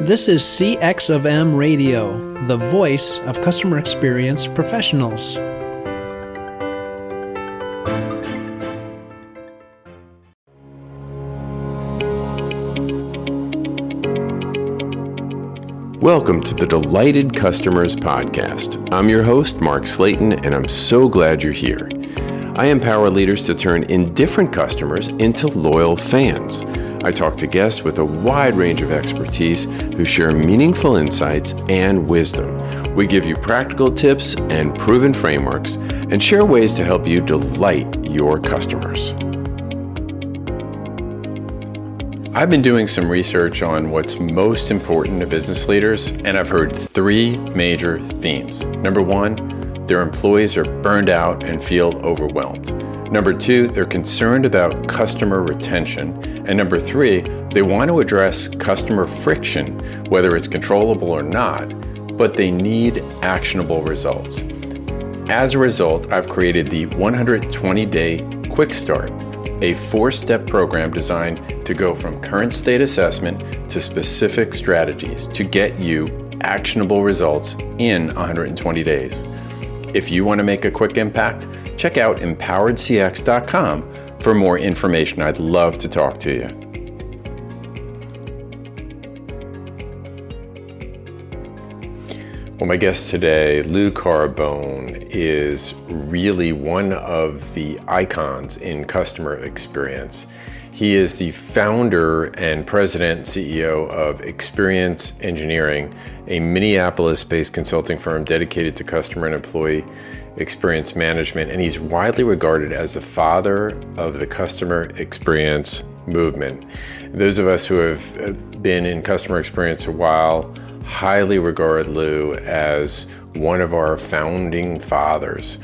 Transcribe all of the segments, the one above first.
This is CX of M Radio, the voice of customer experience professionals. Welcome to the Delighted Customers Podcast. I'm your host, Mark Slayton, and I'm so glad you're here. I empower leaders to turn indifferent customers into loyal fans. I talk to guests with a wide range of expertise who share meaningful insights and wisdom. We give you practical tips and proven frameworks and share ways to help you delight your customers. I've been doing some research on what's most important to business leaders, and I've heard three major themes. Number one, their employees are burned out and feel overwhelmed. Number two, they're concerned about customer retention. And number three, they want to address customer friction, whether it's controllable or not, but they need actionable results. As a result, I've created the 120-day Quick Start, a 4-step program designed to go from current state assessment to specific strategies to get you actionable results in 120 days. If you want to make a quick impact, check out empoweredcx.com for more information. I'd love to talk to you. Well, my guest today, Lou Carbone, is really one of the icons in customer experience. He is the founder and president and CEO of Experience Engineering, a Minneapolis-based consulting firm dedicated to customer and employee experience management, and he's widely regarded as the father of the customer experience movement. Those of us who have been in customer experience a while highly regard Lou as one of our founding fathers.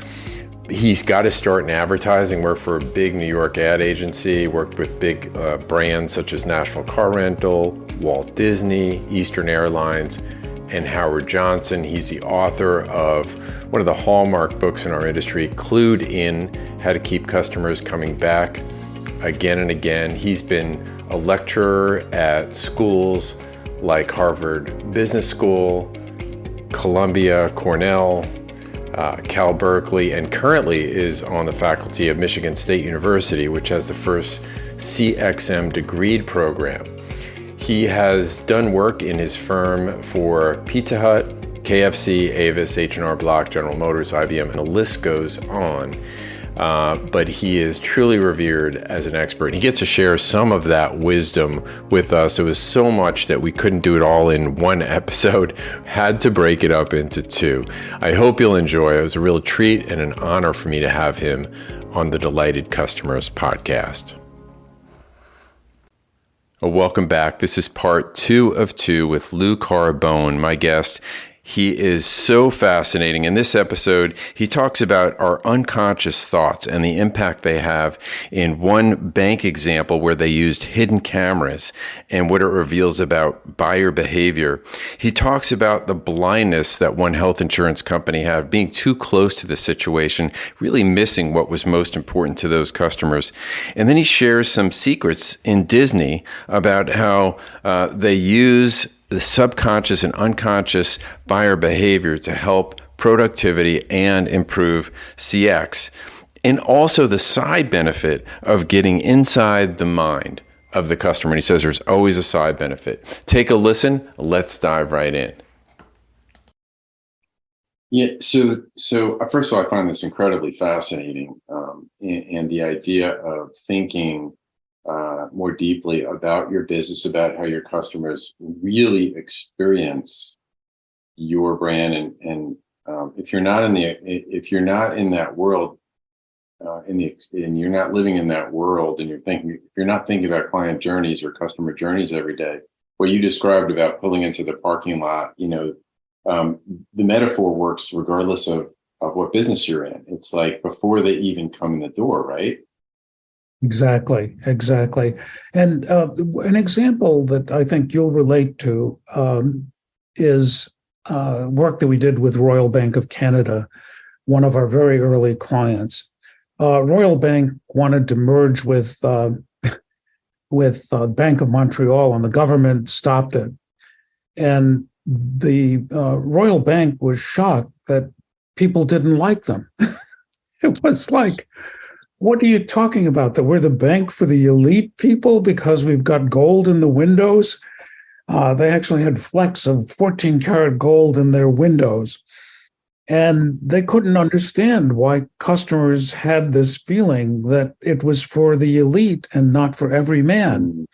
He's got his start in advertising, worked for a big New York ad agency, worked with big brands such as National Car Rental, Walt Disney, Eastern Airlines, and Howard Johnson. He's the author of one of the hallmark books in our industry, Clued In: How to Keep Customers Coming Back Again and Again. He's been a lecturer at schools like Harvard Business School, Columbia, Cornell, Cal Berkeley, and currently is on the faculty of Michigan State University, which has the first CXM degreed program. He has done work in his firm for Pizza Hut, KFC, Avis, H&R Block, General Motors, IBM, and the list goes on. But he is truly revered as an expert. He gets to share some of that wisdom with us. It was so much that we couldn't do it all in one episode, had to break it up into two. I hope you'll enjoy it. It was a real treat and an honor for me to have him on the Delighted Customers podcast. Welcome back. This is part 2 of 2 with Lou Carbone, my guest. He is so fascinating. In this episode, he talks about our unconscious thoughts and the impact they have in one bank example where they used hidden cameras and what it reveals about buyer behavior. He talks about the blindness that one health insurance company had, being too close to the situation, really missing what was most important to those customers. And then he shares some secrets in Disney about how they use the subconscious and unconscious buyer behavior to help productivity and improve CX. And also the side benefit of getting inside the mind of the customer. And he says there's always a side benefit. Take a listen. Let's dive right in. Yeah, so first of all, I find this incredibly fascinating, and the idea of thinking more deeply about your business, about how your customers really experience your brand, and if you're not in that world, and you're not living in that world, and if you're not thinking about client journeys or customer journeys every day, what you described about pulling into the parking lot, the metaphor works regardless of what business you're in. It's like before they even come in the door, right? Exactly. And an example that I think you'll relate to is work that we did with Royal Bank of Canada, one of our very early clients. Royal Bank wanted to merge with Bank of Montreal, and the government stopped it. And the Royal Bank was shocked that people didn't like them. It was like, what are you talking about? That we're the bank for the elite people because we've got gold in the windows? They actually had flecks of 14 karat gold in their windows. And they couldn't understand why customers had this feeling that it was for the elite and not for every man.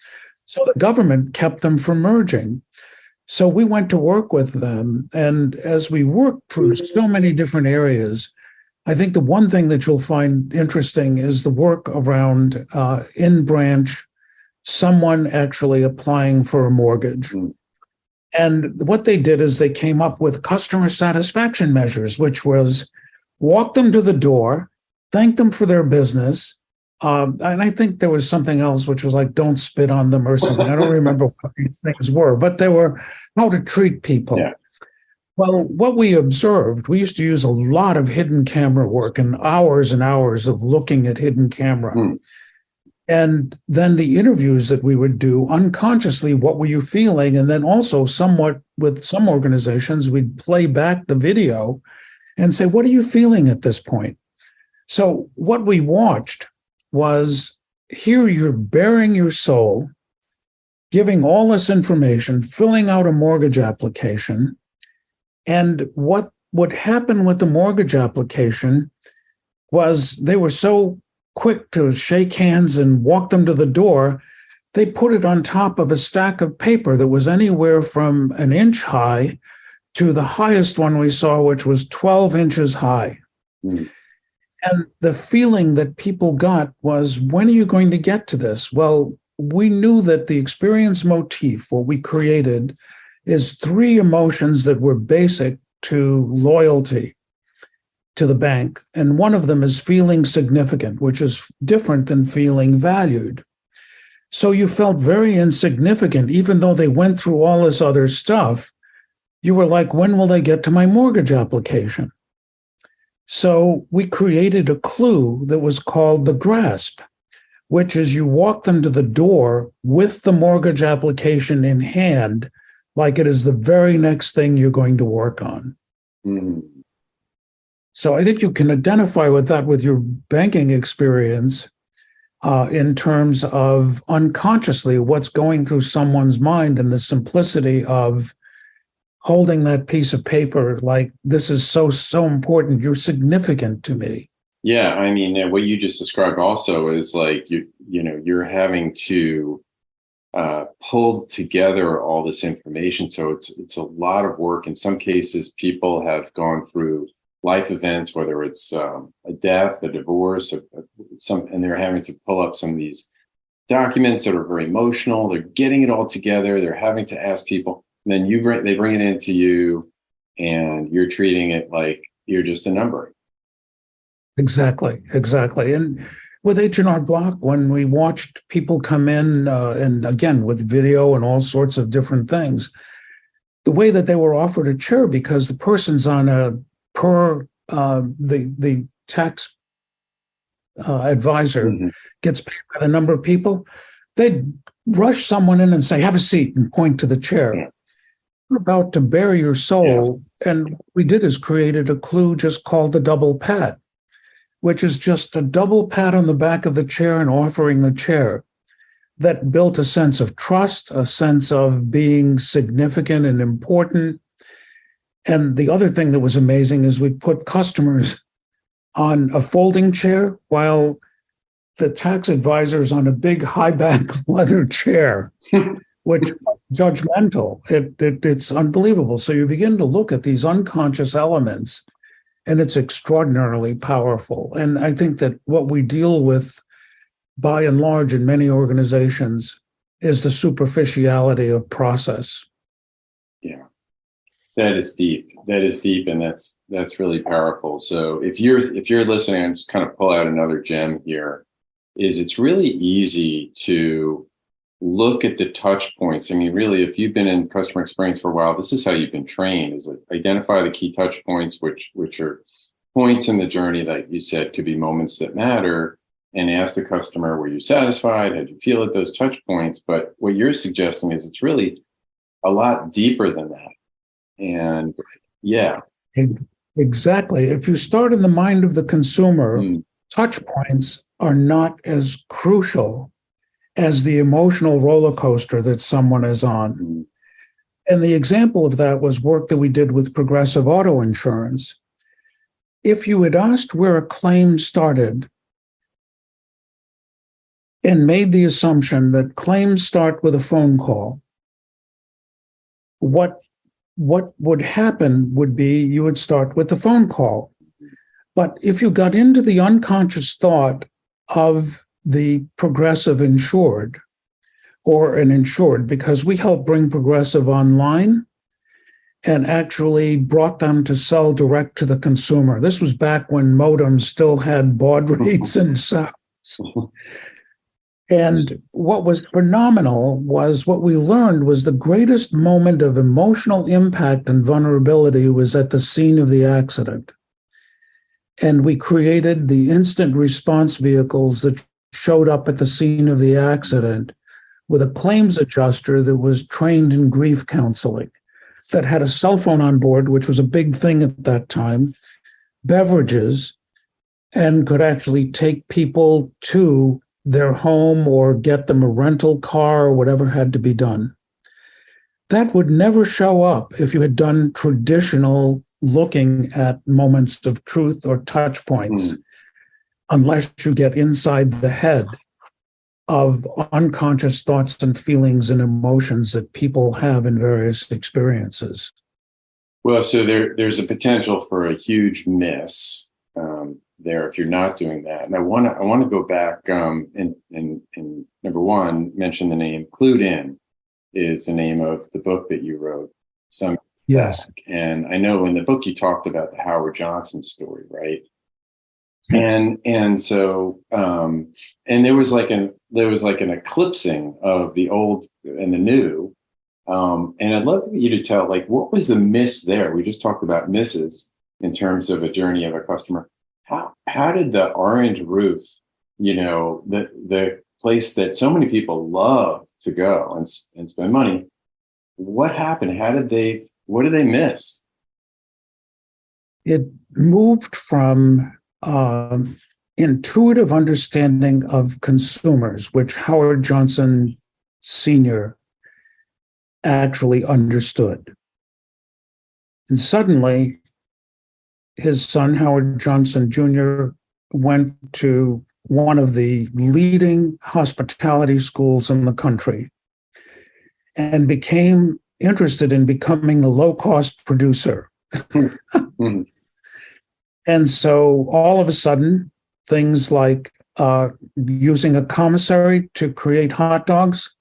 So the government kept them from merging. So we went to work with them. And as we worked through so many different areas, I think the one thing that you'll find interesting is the work around in branch, someone actually applying for a mortgage. And what they did is they came up with customer satisfaction measures, which was walk them to the door, thank them for their business. And I think there was something else, which was like, don't spit on them or something. I don't remember what these things were, but they were how to treat people. Yeah. Well, what we observed, we used to use a lot of hidden camera work and hours of looking at hidden camera. And then the interviews that we would do unconsciously, what were you feeling? And then also somewhat with some organizations, we'd play back the video and say, what are you feeling at this point? So what we watched was here you're bearing your soul, giving all this information, filling out a mortgage application. And what would happen with the mortgage application was they were so quick to shake hands and walk them to the door, they put it on top of a stack of paper that was anywhere from an inch high to the highest one we saw, which was 12 inches high. And the feeling that people got was, when are you going to get to this? Well, we knew that the experience motif, what we created, is three emotions that were basic to loyalty to the bank. And one of them is feeling significant, which is different than feeling valued. So you felt very insignificant, even though they went through all this other stuff. You were like, when will they get to my mortgage application? So we created a clue that was called the grasp, which is you walk them to the door with the mortgage application in hand, like it is the very next thing you're going to work on. So I think you can identify with that with your banking experience in terms of unconsciously what's going through someone's mind and the simplicity of holding that piece of paper like, this is so important. You're significant to me. Yeah, I mean, what you just described also is like, you're having to pull together all this information. So it's a lot of work. In some cases, people have gone through life events, whether it's a death, a divorce, and they're having to pull up some of these documents that are very emotional. They're getting it all together. They're having to ask people, and then they bring it into you, and you're treating it like you're just a number. Exactly. And with H&R Block, when we watched people come in, and again with video and all sorts of different things, the way that they were offered a chair because the person's on a per the tax advisor gets paid by the number of people, they'd rush someone in and say, have a seat, and point to the chair. Yeah. You're about to bare your soul. Yes. And what we did is created a clue just called the double pat, which is just a double pat on the back of the chair and offering the chair that built a sense of trust, a sense of being significant and important. And the other thing that was amazing is we put customers on a folding chair while the tax advisor's on a big high back leather chair, which is judgmental. It's unbelievable. So you begin to look at these unconscious elements, and it's extraordinarily powerful. And I think that what we deal with, by and large, in many organizations, is the superficiality of process. Yeah. That is deep, and that's really powerful. So if you're listening, I'm just kind of pull out another gem here. It's really easy to look at the touch points. I mean, really, if you've been in customer experience for a while, this is how you've been trained: is identify the key touch points, which are points in the journey that you said could be moments that matter, and ask the customer, were you satisfied? How did you feel at those touch points? But what you're suggesting is it's really a lot deeper than that. And yeah. Exactly. If you start in the mind of the consumer, touch points are not as crucial as the emotional roller coaster that someone is on. And the example of that was work that we did with Progressive Auto Insurance. If you had asked where a claim started and made the assumption that claims start with a phone call, what would happen would be you would start with the phone call. But if you got into the unconscious thought of the Progressive insured or an insured, because we helped bring Progressive online and actually brought them to sell direct to the consumer. This was back when modems still had baud rates and sounds. And what was phenomenal was what we learned was the greatest moment of emotional impact and vulnerability was at the scene of the accident. And we created the instant response vehicles that showed up at the scene of the accident with a claims adjuster that was trained in grief counseling, that had a cell phone on board, which was a big thing at that time, beverages, and could actually take people to their home or get them a rental car or whatever had to be done. That would never show up if you had done traditional looking at moments of truth or touch points, unless you get inside the head of unconscious thoughts and feelings and emotions that people have in various experiences. Well, so there's a potential for a huge miss there if you're not doing that. And I want to go back and number one, mention the name Clued In is the name of the book that you wrote some Yes. back. And I know in the book you talked about the Howard Johnson story, right? Yes. And so and there was like an eclipsing of the old and the new. And I'd love for you to tell, like, what was the miss there? We just talked about misses in terms of a journey of a customer. How did the orange roof, the place that so many people love to go and spend money, what happened? What did they miss? It moved from intuitive understanding of consumers, which Howard Johnson Sr. actually understood. And suddenly, his son, Howard Johnson Jr., went to one of the leading hospitality schools in the country and became interested in becoming a low-cost producer. And so all of a sudden, things like using a commissary to create hot dogs,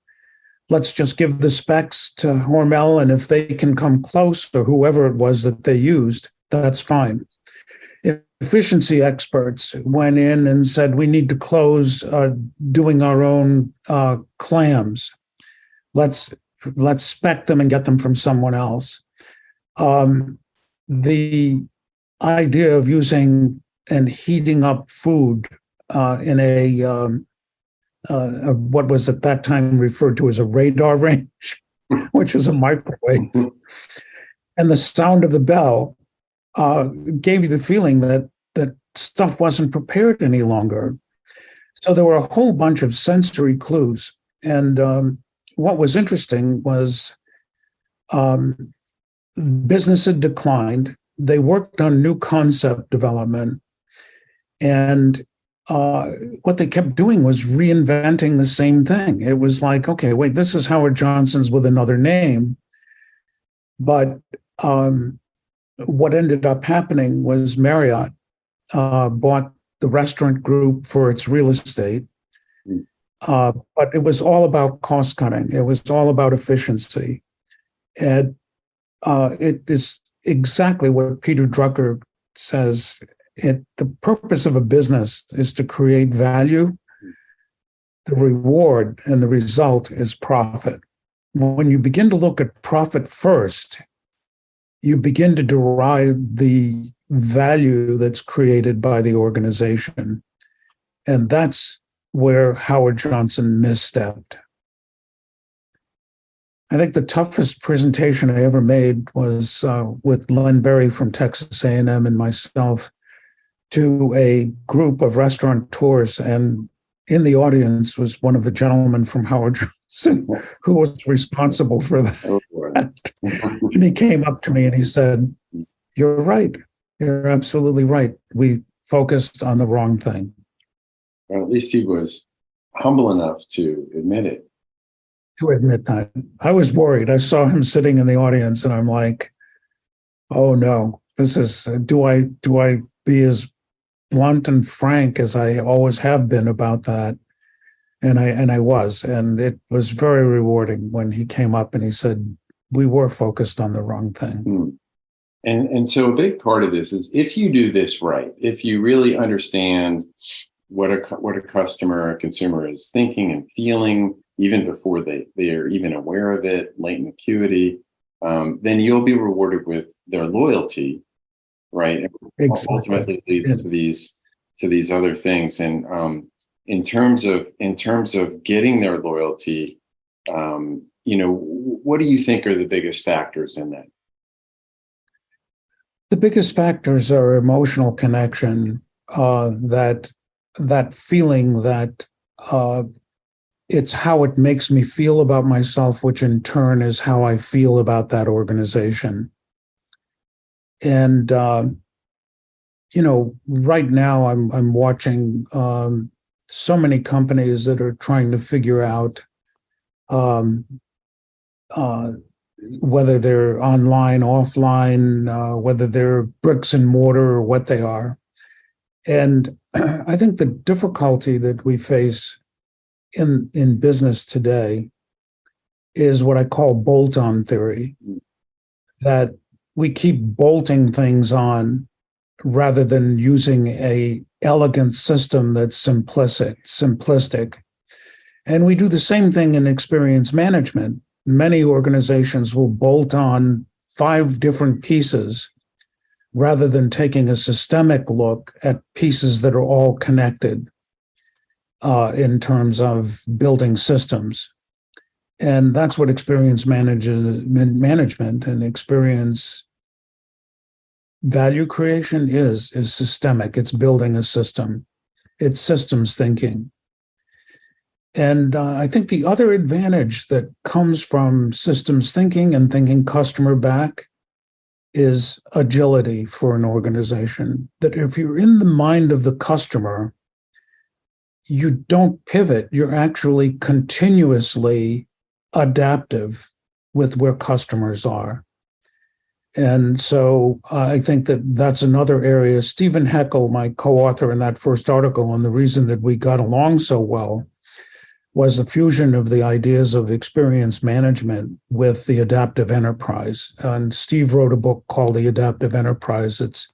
let's just give the specs to Hormel, and if they can come close, or whoever it was that they used, that's fine. Efficiency experts went in and said, we need to close doing our own clams. Let's spec them and get them from someone else. The idea of using and heating up food in a what was at that time referred to as a radar range, which is a microwave, and the sound of the bell gave you the feeling that stuff wasn't prepared any longer. So there were a whole bunch of sensory clues. And what was interesting was business had declined. They worked on new concept development. And what they kept doing was reinventing the same thing. It was like, okay, wait, this is Howard Johnson's with another name. But what ended up happening was Marriott bought the restaurant group for its real estate. But it was all about cost cutting. It was all about efficiency. And it is exactly what Peter Drucker says. The purpose of a business is to create value. The reward and the result is profit. When you begin to look at profit first, you begin to derive the value that's created by the organization. And that's where Howard Johnson misstepped. I think the toughest presentation I ever made was with Len Berry from Texas A&M and myself to a group of restaurateurs, and in the audience was one of the gentlemen from Howard Johnson who was responsible for that. Oh, boy. And he came up to me and he said, "You're right. You're absolutely right. We focused on the wrong thing." Well, at least he was humble enough to admit it. To admit that. I was worried. I saw him sitting in the audience and I'm like, oh no, this is, do I be as blunt and frank as I always have been about that? And I was, and it was very rewarding when he came up and he said, we were focused on the wrong thing. Hmm. And so a big part of this is if you do this right, if you really understand what a customer, a consumer is thinking and feeling, even before they are even aware of it, latent acuity, then you'll be rewarded with their loyalty, right? Exactly. Ultimately leads to these other things. And in terms of getting their loyalty, what do you think are the biggest factors in that? The biggest factors are emotional connection, that feeling that it's how it makes me feel about myself, which in turn is how I feel about that organization. And right now I'm watching so many companies that are trying to figure out whether they're online, offline, whether they're bricks and mortar or what they are. And I think the difficulty that we face in business today is what I call bolt-on theory, that we keep bolting things on rather than using a elegant system that's simplistic. And we do the same thing in experience management. Many organizations will bolt on 5 different pieces rather than taking a systemic look at pieces that are all connected in terms of building systems. And that's what experience management and experience value creation is systemic. It's building a system. It's systems thinking. And I think the other advantage that comes from systems thinking and thinking customer back is agility for an organization. That if you're in the mind of the customer, you don't pivot. You're actually continuously adaptive with where customers are. And so I think that that's another area. Stephen Heckel, my co-author in that first article, and the reason that we got along so well was the fusion of the ideas of experience management with the adaptive enterprise. And Steve wrote a book called The Adaptive Enterprise. It's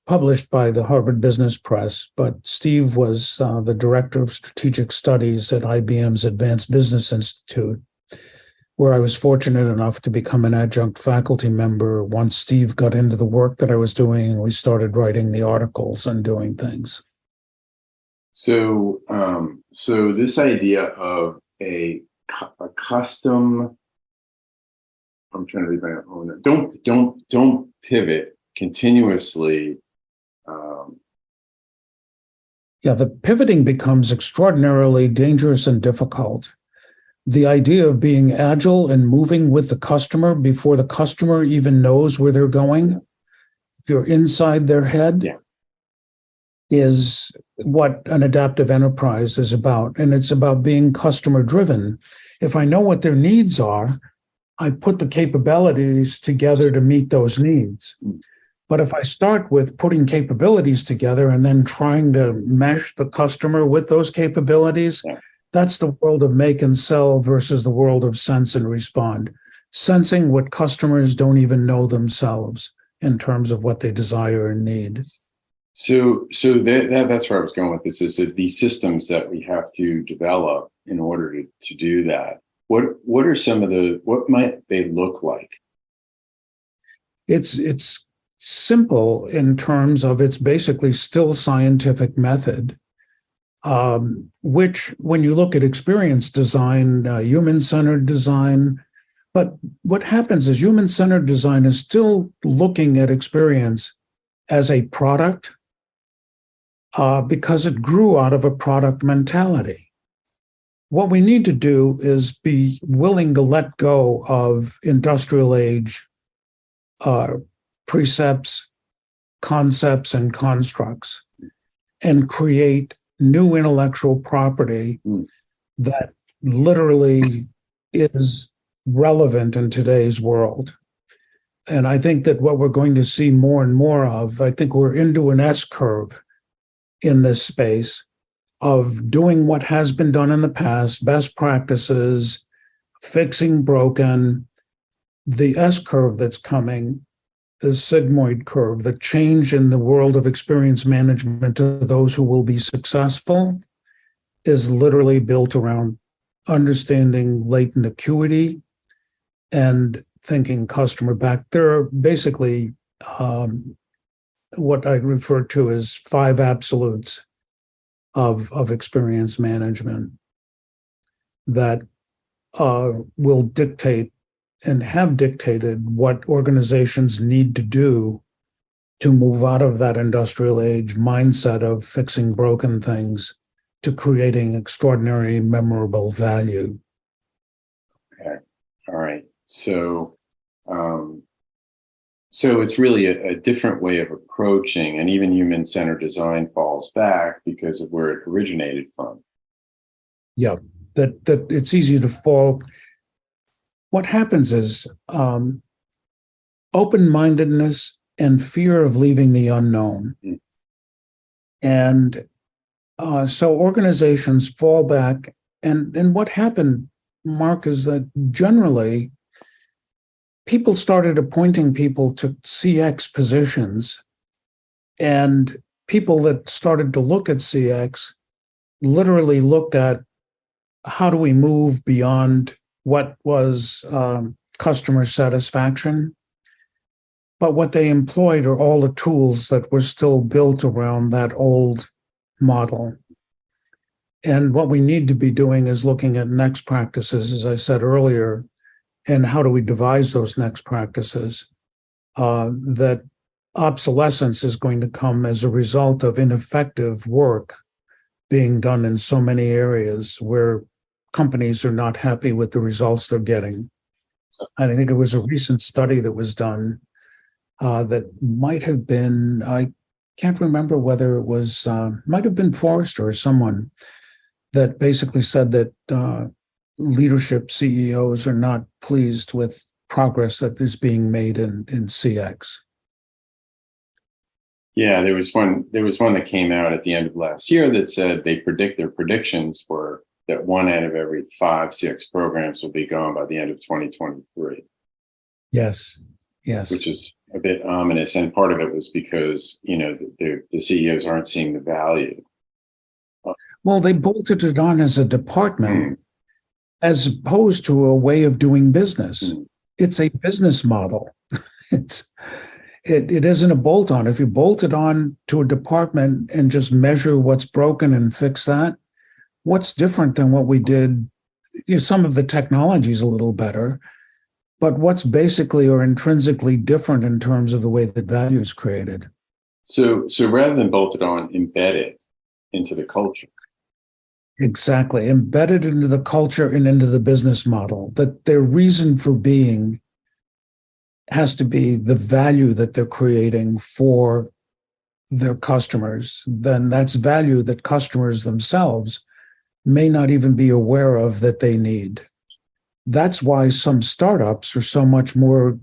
published by the Harvard Business Press, but Steve was the director of strategic studies at IBM's Advanced Business Institute, where I was fortunate enough to become an adjunct faculty member once Steve got into the work that I was doing and we started writing the articles and doing things. So this idea of a custom, I'm trying to read my own. Don't pivot continuously. The pivoting becomes extraordinarily dangerous and difficult. The idea of being agile and moving with the customer before the customer even knows where they're going, if you're inside their head, is what an adaptive enterprise is about. And it's about being customer driven. If I know what their needs are, I put the capabilities together to meet those needs. But if I start with putting capabilities together and then trying to mesh the customer with those capabilities, that's the world of make and sell versus the world of sense and respond. Sensing what customers don't even know themselves in terms of what they desire and need. So that's where I was going with this, is that these systems that we have to develop in order to do that. What are some of what might they look like? It's simple in terms of it's basically still scientific method, which when you look at experience design, human-centered design, But what happens is human-centered design is still looking at experience as a product because it grew out of a product mentality. What we need to do is be willing to let go of industrial age precepts, concepts, and constructs and create new intellectual property that literally is relevant in today's world. And I think that what we're going to see more and more of, I think we're into an S curve in this space of doing what has been done in the past, best practices, fixing broken. The S curve that's coming, the sigmoid curve, the change in the world of experience management to those who will be successful is literally built around understanding latent acuity and thinking customer back. There are basically what I refer to as 5 absolutes of experience management that will dictate and have dictated what organizations need to do to move out of that industrial age mindset of fixing broken things to creating extraordinary, memorable value. Okay. All right. So, so it's really a different way of approaching, and even human-centered design falls back because of where it originated from. Yeah, that it's easy to fall. What happens is open-mindedness and fear of leaving the unknown. And so organizations fall back. And what happened, Mark, is that generally people started appointing people to CX positions, and people that started to look at CX literally looked at how do we move beyond what was customer satisfaction. But what they employed are all the tools that were still built around that old model. And what we need to be doing is looking at next practices, as I said earlier, and how do we devise those next practices. That obsolescence is going to come as a result of ineffective work being done in so many areas where companies are not happy with the results they're getting. And I think it was a recent study that was done that might have been, I can't remember whether it was, might have been Forrester or someone that basically said that leadership CEOs are not pleased with progress that is being made in CX. Yeah, there was one that came out at the end of last year that said their predictions were that 1 out of every 5 CX programs will be gone by the end of 2023. Yes. Which is a bit ominous, and part of it was because the CEOs aren't seeing the value. Well, they bolted it on as a department as opposed to a way of doing business. It's a business model. It isn't a bolt on. If you bolt it on to a department and just measure what's broken and fix that, what's different than what we did? Some of the technology is a little better, but what's basically or intrinsically different in terms of the way that value is created? So rather than bolted on, embed it into the culture. Exactly. Embedded into the culture and into the business model, that their reason for being has to be the value that they're creating for their customers. Then that's value that customers themselves may not even be aware of that they need. That's why some startups are so much more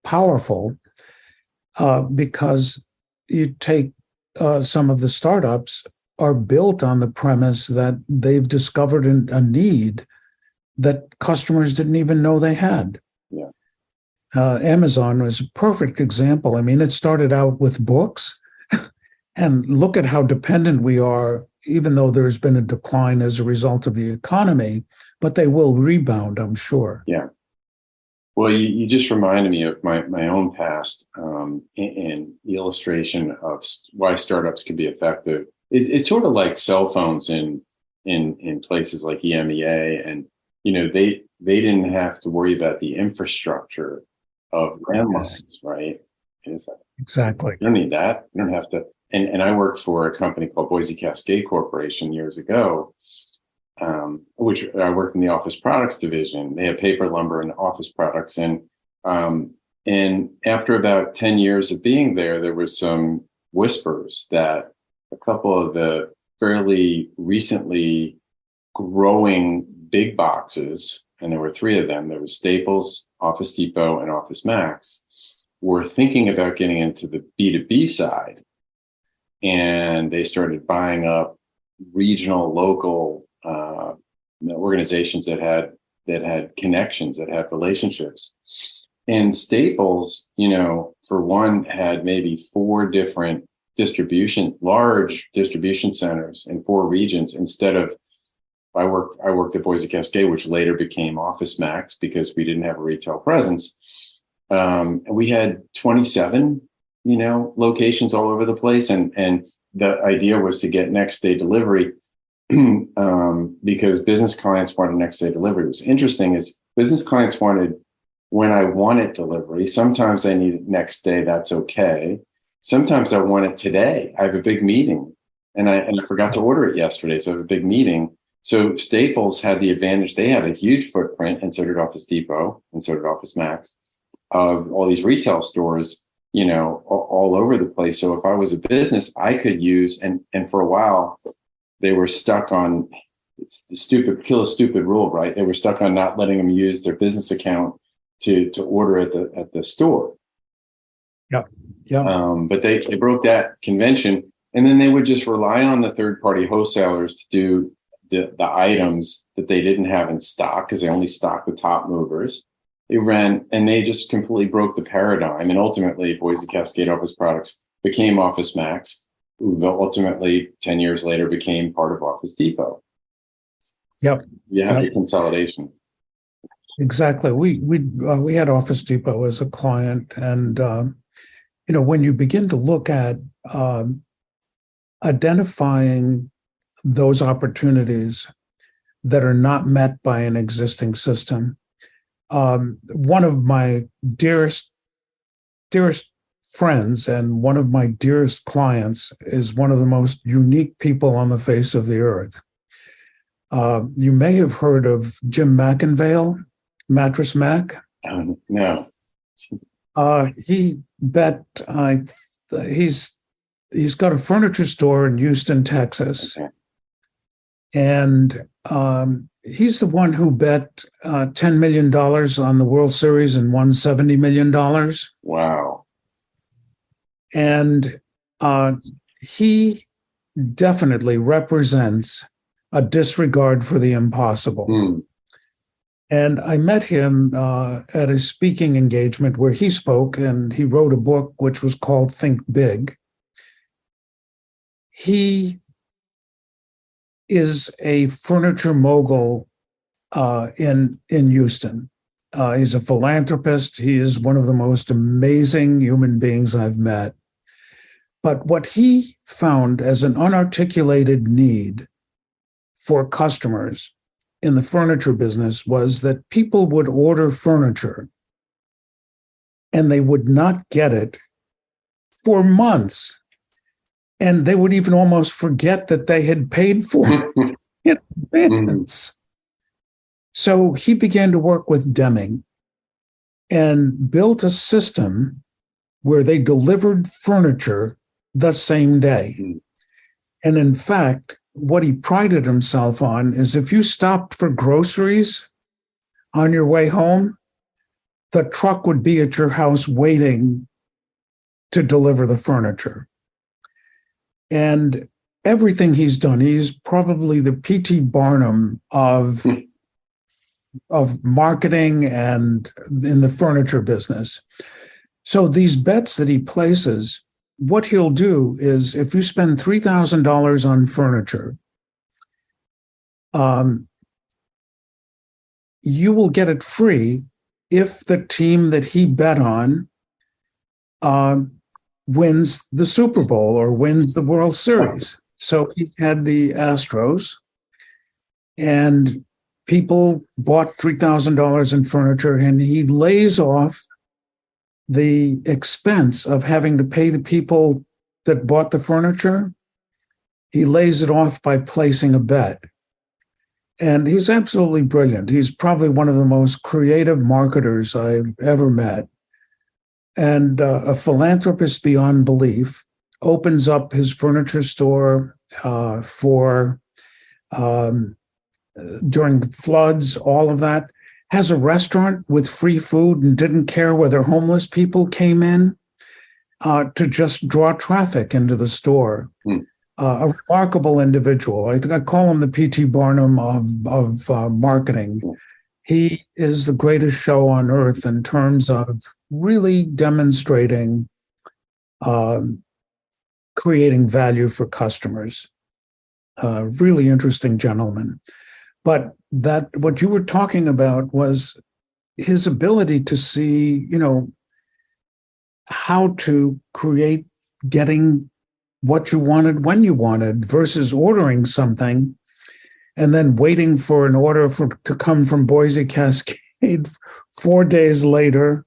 powerful because you take some of the startups are built on the premise that they've discovered a need that customers didn't even know they had. Yeah. Amazon was a perfect example. I mean, it started out with books, and look at how dependent we are, even though there's been a decline as a result of the economy, but they will rebound, I'm sure. Yeah. Well, you just reminded me of my own past in the illustration of why startups can be effective. It's sort of like cell phones in places like EMEA, and they didn't have to worry about the infrastructure of landlines, right? It's like, Exactly. you don't need that. You don't have to. And I worked for a company called Boise Cascade Corporation years ago, which I worked in the office products division. They had paper, lumber, and office products. And after about 10 years of being there, there was some whispers that a couple of the fairly recently growing big boxes, and there were three of them, there was Staples, Office Depot, and Office Max, were thinking about getting into the B2B side. And they started buying up regional, local organizations that had connections, that had relationships. And Staples, for one, had maybe 4 different large distribution centers in 4 regions instead of, I worked at Boise Cascade, which later became Office Max because we didn't have a retail presence. And we had 27, locations all over the place. And the idea was to get next day delivery because business clients wanted next day delivery. What's interesting is business clients wanted when I wanted delivery. Sometimes I need it next day. That's okay. Sometimes I want it today. I have a big meeting and I forgot to order it yesterday. So I have a big meeting. So Staples had the advantage. They had a huge footprint, and so did Office Depot, and so did Office Max, of all these retail stores, all over the place. So if I was a business, I could use, and for a while, they were stuck on, it's the kill a stupid rule, right? They were stuck on not letting them use their business account to order at the store. Yep. Yeah. But they broke that convention, and then they would just rely on the third-party wholesalers to do the items that they didn't have in stock because they only stocked the top movers. They just completely broke the paradigm. And ultimately, Boise Cascade Office Products became Office Max, who ultimately 10 years later became part of Office Depot. Yep. You have the consolidation. Exactly. We had Office Depot as a client, and when you begin to look at identifying those opportunities that are not met by an existing system. One of my dearest friends and one of my dearest clients is one of the most unique people on the face of the earth. You may have heard of Jim McIngvale, Mattress Mac. No. He bet he's got a furniture store in Houston, Texas. Okay. And he's the one who bet $10 million on the World Series and won $70 million. Wow. And he definitely represents a disregard for the impossible. Mm. And I met him at a speaking engagement where he spoke, and he wrote a book which was called Think Big. He is a furniture mogul in Houston. He's a philanthropist. He is one of the most amazing human beings I've met. But what he found as an unarticulated need for customers in the furniture business was that people would order furniture and they would not get it for months. And they would even almost forget that they had paid for it in advance. So he began to work with Deming and built a system where they delivered furniture the same day. And in fact, what he prided himself on is if you stopped for groceries on your way home, the truck would be at your house waiting to deliver the furniture. And everything he's done, he's probably the P.T. Barnum of marketing and in the furniture business. So these bets that he places, what he'll do is if you spend $3,000 on furniture, you will get it free if the team that he bet on wins the Super Bowl or wins the World Series. So he had the Astros, and people bought $3,000 in furniture, and he lays off the expense of having to pay the people that bought the furniture. He lays it off by placing a bet. And he's absolutely brilliant. He's probably one of the most creative marketers I've ever met. And a philanthropist beyond belief, opens up his furniture store for during floods, all of that, has a restaurant with free food and didn't care whether homeless people came in to just draw traffic into the store. A remarkable individual. I think I call him the P.T. Barnum of marketing. He is the greatest show on earth in terms of really demonstrating creating value for customers. Really interesting gentleman. But that what you were talking about was his ability to see, how to create getting what you wanted when you wanted versus ordering something and then waiting for an order to come from Boise Cascade 4 days later.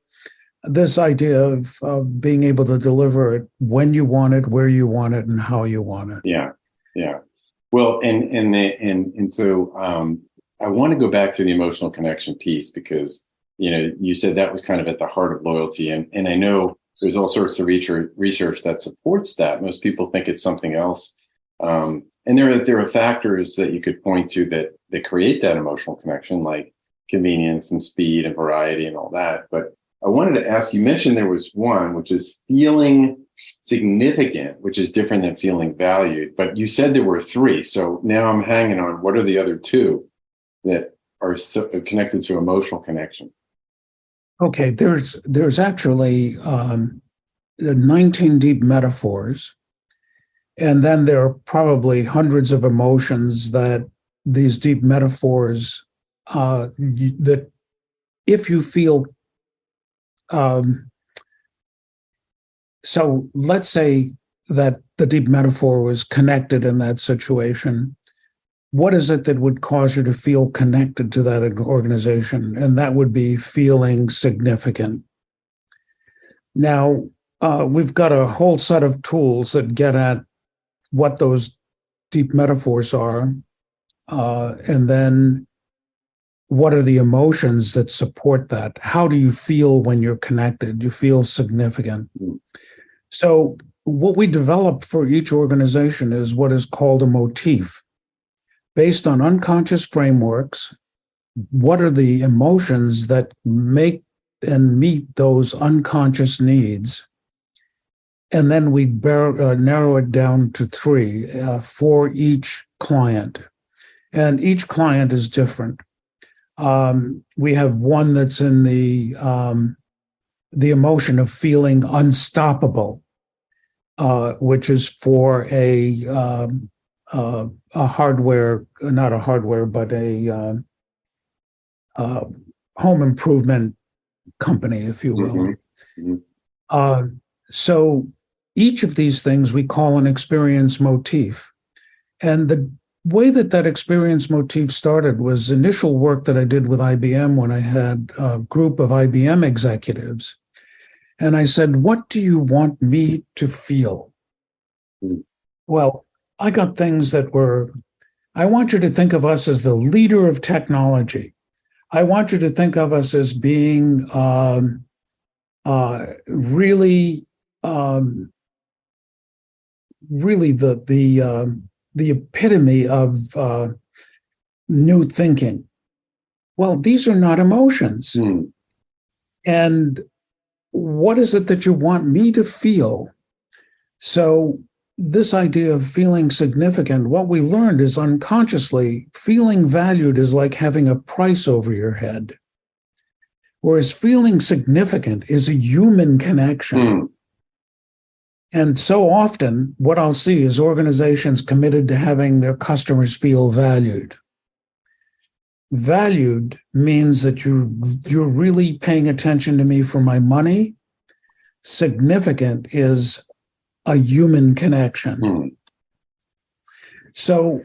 This idea of being able to deliver it when you want it, where you want it, and how you want it. Yeah. Well, and so I want to go back to the emotional connection piece because you said that was kind of at the heart of loyalty, and I know there's all sorts of research that supports that. Most people think it's something else, and there are factors that you could point to that create that emotional connection, like convenience and speed and variety and all that. But I wanted to ask, you mentioned there was one, which is feeling significant, which is different than feeling valued. But you said there were three. So now I'm hanging on, what are the other two that are connected to emotional connection? Okay, there's actually 19 deep metaphors. And then there are probably hundreds of emotions that these deep metaphors, that if you feel, so let's say that the deep metaphor was connected in that situation. What is it that would cause you to feel connected to that organization? And that would be feeling significant. Now, we've got a whole set of tools that get at what those deep metaphors are, and then what are the emotions that support that? How do you feel when you're connected? You feel significant. So what we developed for each organization is what is called a motif. Based on unconscious frameworks, what are the emotions that make and meet those unconscious needs? And then we narrow it down to three for each client. And each client is different. We have one that's in the emotion of feeling unstoppable, which is for a hardware, not a hardware, but a home improvement company, if you will. So each of these things we call an experience motif. And the way that experience motif started was initial work that I did with IBM when I had a group of IBM executives. And I said, what do you want me to feel? Well, I got things that were, I want you to think of us as the leader of technology. I want you to think of us as being really the epitome of new thinking. Well, these are not emotions. And what is it that you want me to feel? So this idea of feeling significant, what we learned is unconsciously feeling valued is like having a price over your head. Whereas feeling significant is a human connection. And so often what I'll see is organizations committed to having their customers feel valued. Valued means that you're really paying attention to me for my money. Significant is a human connection. So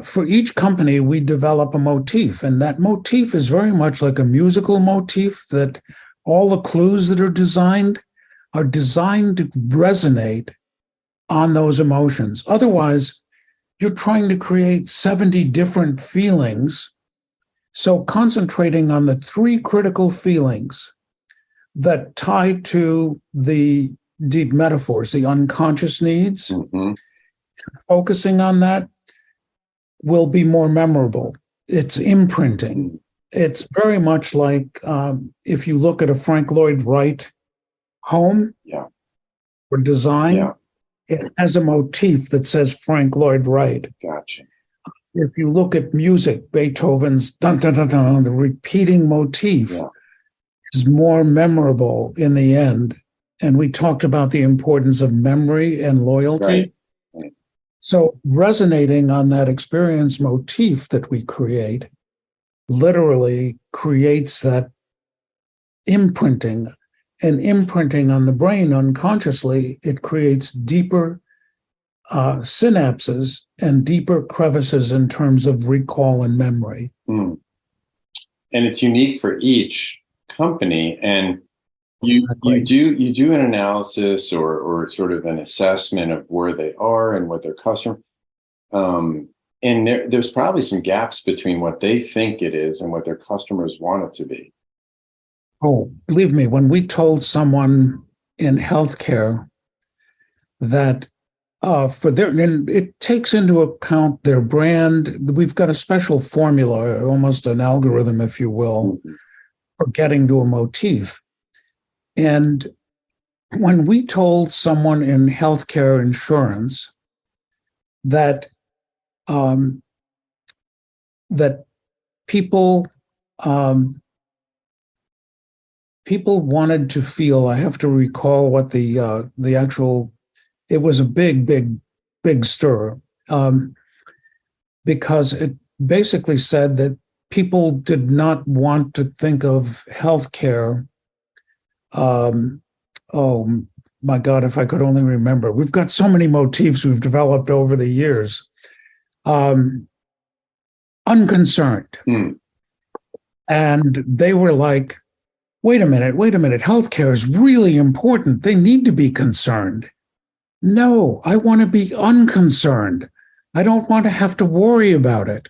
for each company, we develop a motif, and that motif is very much like a musical motif, that all the clues that are designed to resonate on those emotions. Otherwise, you're trying to create 70 different feelings. So concentrating on the 3 critical feelings that tie to the deep metaphors, the unconscious needs, focusing on that will be more memorable. It's imprinting. It's very much like if you look at a Frank Lloyd Wright home or design, it has a motif that says Frank Lloyd Wright. Gotcha. If you look at music, Beethoven's dun dun dun dun, the repeating motif is more memorable in the end. And we talked about the importance of memory and loyalty. Right. So resonating on that experience motif that we create literally creates that imprinting. And imprinting on the brain unconsciously, it creates deeper synapses and deeper crevices in terms of recall and memory. And it's unique for each company. And you do an analysis or sort of an assessment of where they are and what their customer. And there's probably some gaps between what they think it is and what their customers want it to be. Oh, believe me, when we told someone in healthcare that and it takes into account their brand. We've got a special formula, almost an algorithm, if you will, for getting to a motif. And when we told someone in healthcare insurance that that people wanted to feel, I have to recall what the actual, it was a big stir, because it basically said that people did not want to think of healthcare. Oh my God, if I could only remember. We've got so many motifs we've developed over the years. Unconcerned. And they were like, wait a minute, healthcare is really important. They need to be concerned. No, I want to be unconcerned. I don't want to have to worry about it.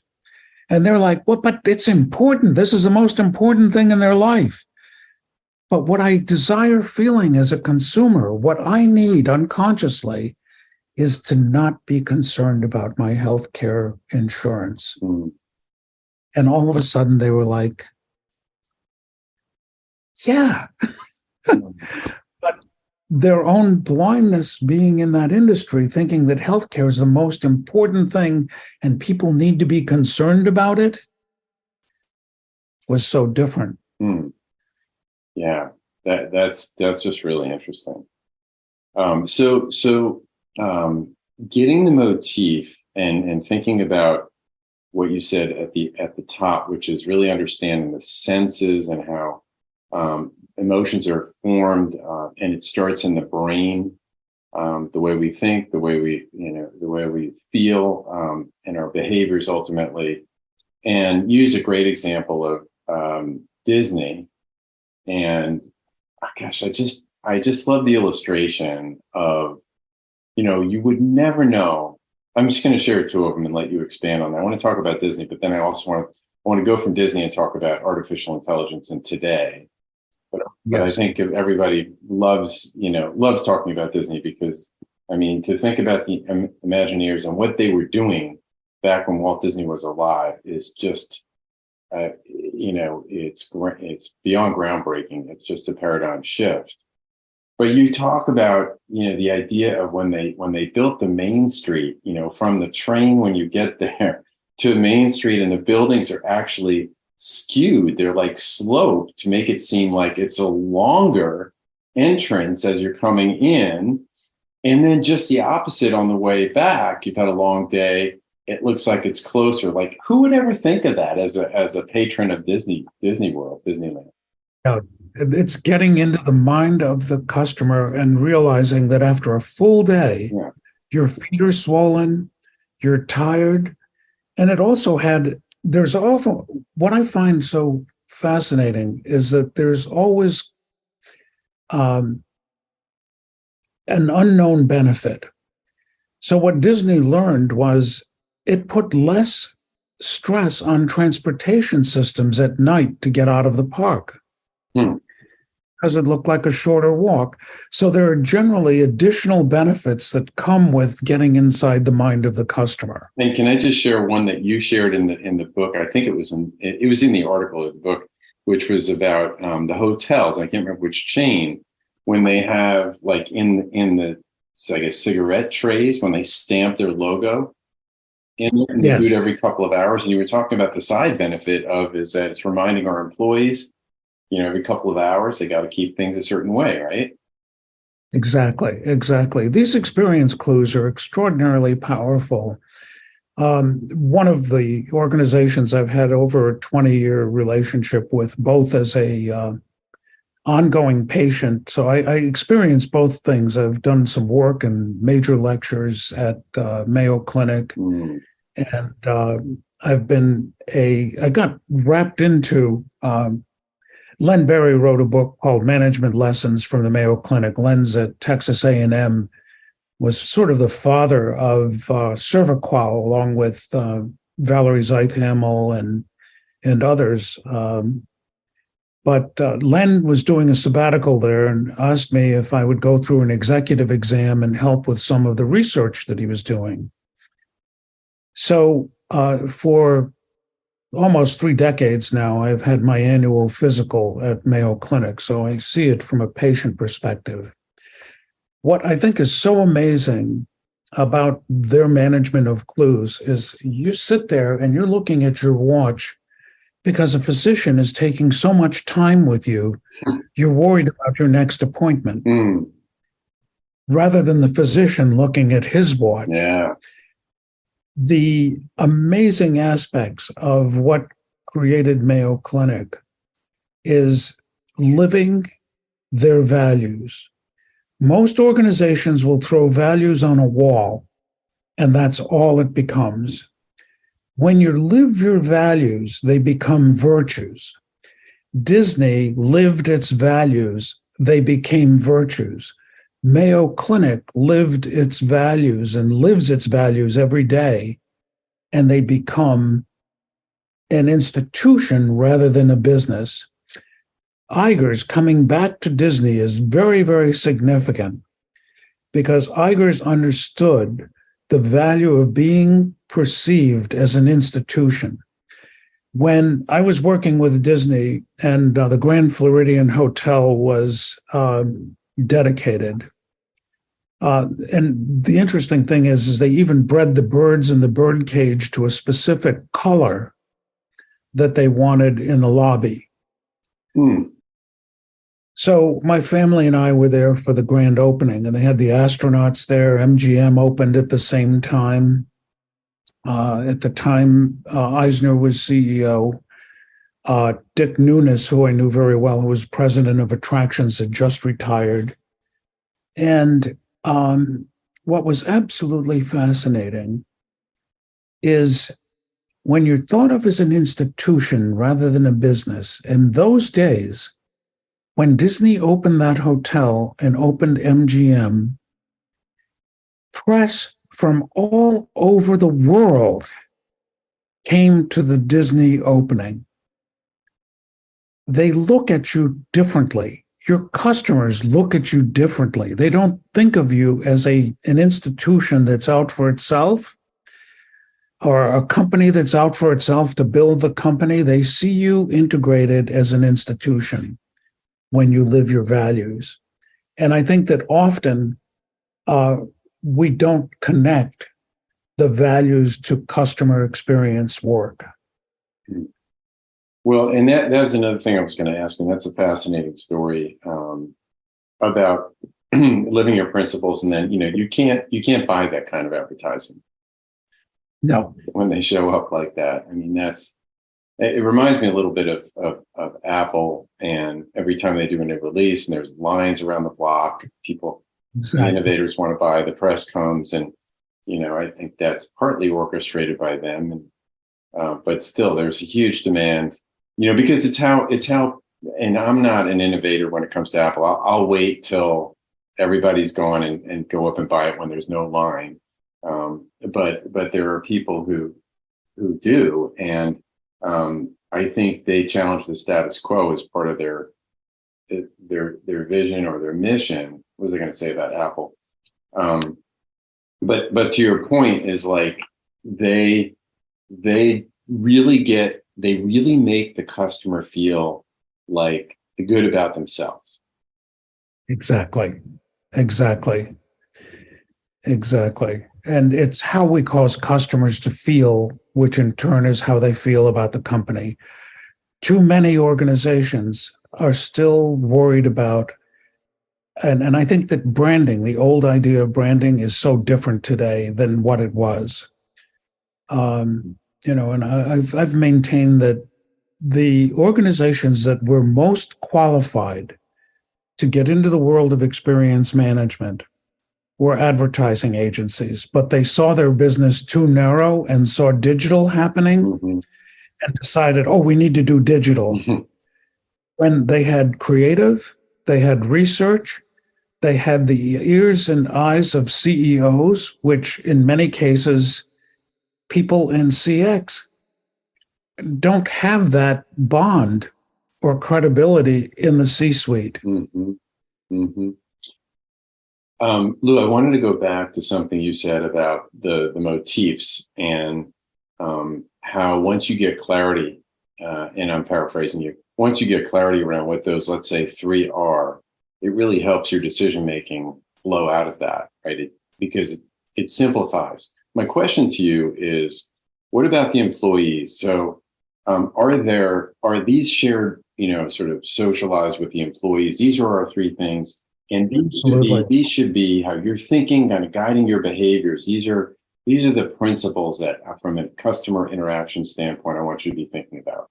And they're like, well, but it's important. This is the most important thing in their life. But what I desire feeling as a consumer, what I need unconsciously, is to not be concerned about my healthcare insurance. And all of a sudden they were like, yeah. But their own blindness being in that industry, thinking that healthcare is the most important thing and people need to be concerned about it, was so different. Yeah, that's just really interesting. So getting the motif and thinking about what you said at the top, which is really understanding the senses and how emotions are formed, and it starts in the brain, the way we think, the way we feel, and our behaviors ultimately. And use a great example of Disney. And gosh, I just love the illustration of, you would never know. I'm just going to share 2 of them and let you expand on that. I want to talk about Disney, but then I also want to go from Disney and talk about artificial intelligence in today. But I think everybody loves talking about Disney because, I mean, to think about the Imagineers and what they were doing back when Walt Disney was alive is just, it's beyond groundbreaking. It's just a paradigm shift. But you talk about, the idea of when they built the Main Street, from the train when you get there to Main Street, and the buildings are actually skewed. They're like sloped to make it seem like it's a longer entrance as you're coming in. And then just the opposite on the way back. You've had a long day. It looks like it's closer. Like, who would ever think of that as a patron of Disney World, Disneyland? Yeah, it's getting into the mind of the customer and realizing that after a full day, your feet are swollen, you're tired, And it also there's often, what I find so fascinating is that there's always um, an unknown benefit. So what Disney learned was it put less stress on transportation systems at night to get out of the park because it looked like a shorter walk. So there are generally additional benefits that come with getting inside the mind of the customer. And can I just share one that you shared in the book? I think it was in the article of the book, which was about the hotels. I can't remember which chain, when they have like in the, I guess, cigarette trays, when they stamp their logo in there, and they do it every couple of hours. And you were talking about the side benefit of is that it's reminding our employees, every couple of hours, they got to keep things a certain way, right? Exactly. These experience clues are extraordinarily powerful. One of the organizations I've had over a 20-year relationship with, both as a ongoing patient. So I experience both things. I've done some work and major lectures at Mayo Clinic, and I got wrapped into, Len Berry wrote a book called Management Lessons from the Mayo Clinic. Len's at Texas A&M, was sort of the father of Cerviqual, along with Valerie Zeithamel and others. But Len was doing a sabbatical there and asked me if I would go through an executive exam and help with some of the research that he was doing. So for almost 3 decades now, I've had my annual physical at Mayo Clinic, so I see it from a patient perspective. What I think is so amazing about their management of clues is you sit there and you're looking at your watch because a physician is taking so much time with you, you're worried about your next appointment, rather than the physician looking at his watch. Yeah. The amazing aspects of what created Mayo Clinic is living their values. Most organizations will throw values on a wall, and that's all it becomes. When you live your values, they become virtues. Disney lived its values, they became virtues. Mayo Clinic lived its values and lives its values every day, and they become an institution rather than a business. Iger's coming back to Disney is very, very significant because Iger's understood the value of being perceived as an institution. When I was working with Disney and the Grand Floridian Hotel was dedicated, and the interesting thing is they even bred the birds in the bird cage to a specific color that they wanted in the lobby. So my family and I were there for the grand opening, and they had the astronauts there. MGM opened at the same time. At the time, Eisner was CEO. Dick Nunes, who I knew very well, who was president of attractions, had just retired. And what was absolutely fascinating is when you're thought of as an institution rather than a business, in those days, when Disney opened that hotel and opened MGM, press from all over the world came to the Disney opening. They look at you differently. Your customers look at you differently. They don't think of you as an institution that's out for itself or a company that's out for itself to build the company. They see you integrated as an institution when you live your values. And I think that often we don't connect the values to customer experience work. Well, and that's another thing I was going to ask, and that's a fascinating story about living your principles. And then, you can't buy that kind of advertising. No. When they show up like that. I mean, it reminds me a little bit of Apple, and every time they do a new release and there's lines around the block, people, exactly. Innovators want to buy, the press comes, and, I think that's partly orchestrated by them. And but still, there's a huge demand. Because it's how. And I'm not an innovator when it comes to Apple. I'll wait till everybody's gone and go up and buy it when there's no line. But there are people who do, and I think they challenge the status quo as part of their vision or their mission. What was I going to say about Apple? But to your point is like they really make the customer feel like the good about themselves. Exactly. And it's how we cause customers to feel, which in turn is how they feel about the company. Too many organizations are still worried about, and I think that branding, the old idea of branding, is so different today than what it was. And I've maintained that the organizations that were most qualified to get into the world of experience management were advertising agencies, but they saw their business too narrow and saw digital happening Mm-hmm. and decided, oh, we need to do digital. Mm-hmm. When they had creative, they had research, they had the ears and eyes of CEOs, which in many cases, people in CX don't have that bond or credibility in the C-suite. Mm-hmm. Mm-hmm. Lou, I wanted to go back to something you said about the motifs and how once you get clarity, and I'm paraphrasing you, once you get clarity around what those, let's say, three are, it really helps your decision making flow out of that, right? Because it simplifies. My question to you is, what about the employees? So, are these shared, sort of socialized with the employees? These are our three things. And these should be how you're thinking, kind of guiding your behaviors. These are the principles that, from a customer interaction standpoint, I want you to be thinking about.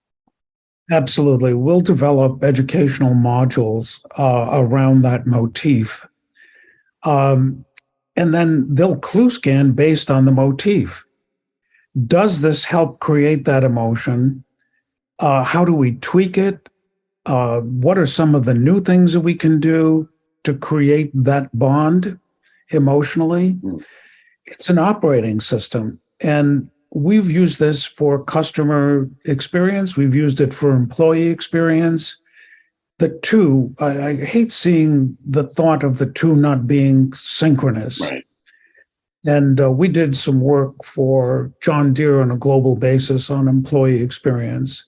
Absolutely. We'll develop educational modules around that motif. And then they'll clue scan based on the motif. Does this help create that emotion? How do we tweak it? What are some of the new things that we can do to create that bond emotionally? It's an operating system. And we've used this for customer experience. We've used it for employee experience. The two, I hate seeing the thought of the two not being synchronous. Right. And we did some work for John Deere on a global basis on employee experience.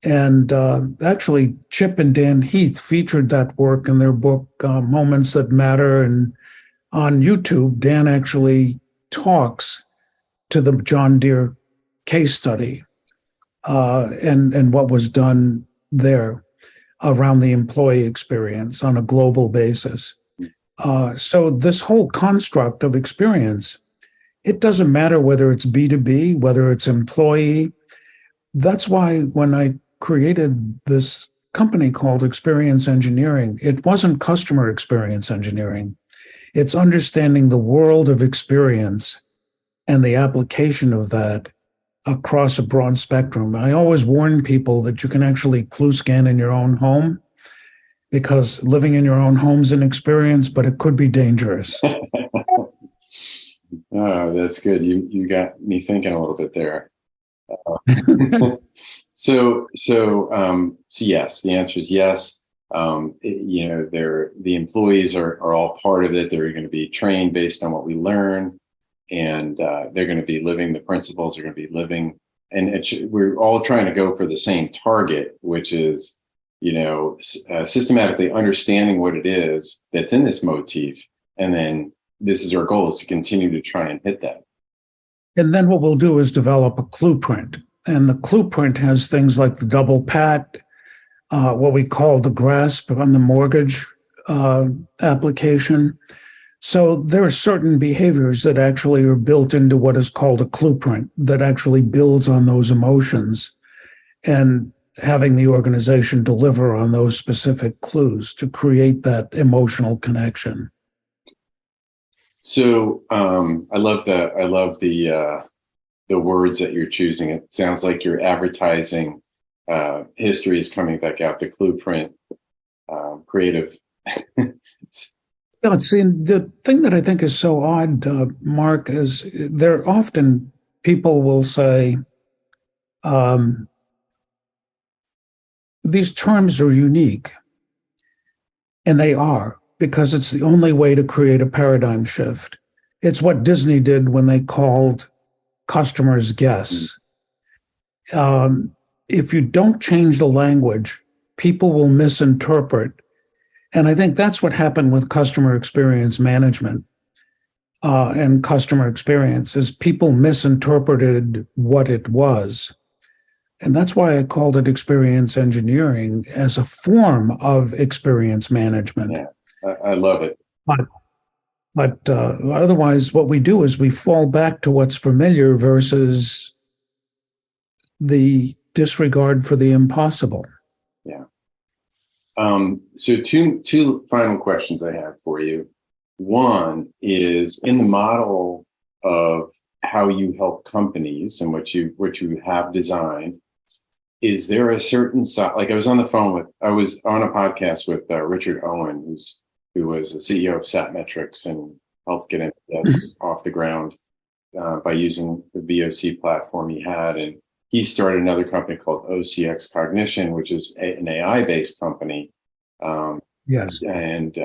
And actually, Chip and Dan Heath featured that work in their book, Moments That Matter. And on YouTube, Dan actually talks to the John Deere case study and what was done there around the employee experience on a global basis. So this whole construct of experience, it doesn't matter whether it's B2B, whether it's employee. That's why when I created this company called Experience Engineering, it wasn't customer experience engineering. It's understanding the world of experience and the application of that across a broad spectrum. I always warn people that you can actually clue scan in your own home, because living in your own home is an experience, but it could be dangerous. Oh, that's good. You got me thinking a little bit there. So yes, the answer is yes. The employees are all part of it. They're going to be trained based on what we learn, and they're going to be living the principles. They're going to be living, and we're all trying to go for the same target, which is, systematically understanding what it is that's in this motif, and then this is our goal, is to continue to try and hit that. And then what we'll do is develop a clue print. And the clue print has things like the double pat, what we call the grasp on the mortgage application. So there are certain behaviors that actually are built into what is called a clue print that actually builds on those emotions, and having the organization deliver on those specific clues to create that emotional connection. So I love that. I love the the words that you're choosing. It sounds like your advertising history is coming back out, the Clueprint creative. Yeah, see, the thing that I think is so odd, Mark, is there often people will say, these terms are unique, and they are, because it's the only way to create a paradigm shift. It's what Disney did when they called customers guests. If you don't change the language, people will misinterpret. And I think that's what happened with customer experience management and customer experience is people misinterpreted what it was. And that's why I called it experience engineering as a form of experience management. Yeah, I love it. But otherwise, what we do is we fall back to what's familiar versus the disregard for the impossible. Yeah. So two final questions I have for you. One is in the model of how you help companies and what you have designed. Is there a certain size? Like I was on a podcast with Richard Owen, who was the CEO of Satmetrics and helped get this off the ground by using the VOC platform he had. And he started another company called OCX Cognition, which is an AI-based company. Yes. And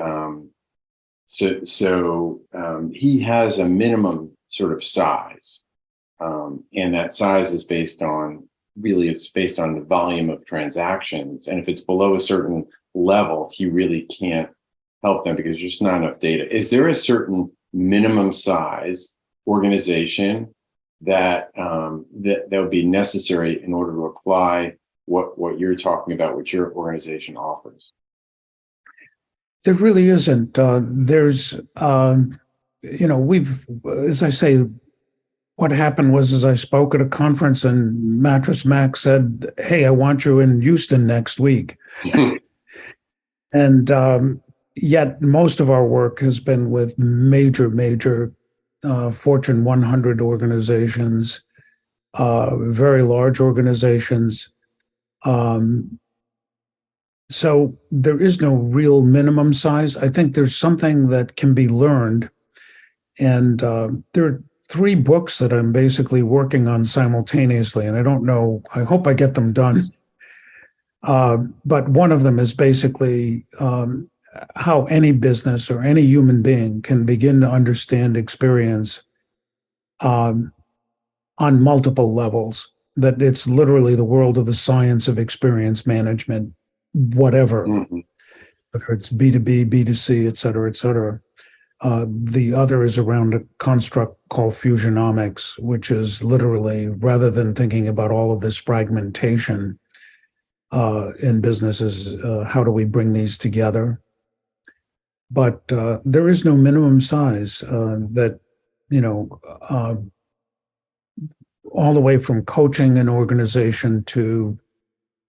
so he has a minimum sort of size. And that size is based on the volume of transactions. And if it's below a certain level, he really can't help them because there's just not enough data. Is there a certain minimum size organization that would be necessary in order to apply what you're talking about, what your organization offers? There really isn't. There's, as I say, what happened was I spoke at a conference and Mattress Mac said, "Hey, I want you in Houston next week." And yet most of our work has been with major Fortune 100 organizations, very large organizations. So there is no real minimum size. I think there's something that can be learned. And there are 3 books that I'm basically working on simultaneously. And I don't know, I hope I get them done. But one of them is basically how any business or any human being can begin to understand experience on multiple levels, that it's literally the world of the science of experience management, whatever, whether it's B2B, B2C, et cetera, et cetera. The other is around a construct called fusionomics, which is literally, rather than thinking about all of this fragmentation in businesses, how do we bring these together? But there is no minimum size that, all the way from coaching an organization to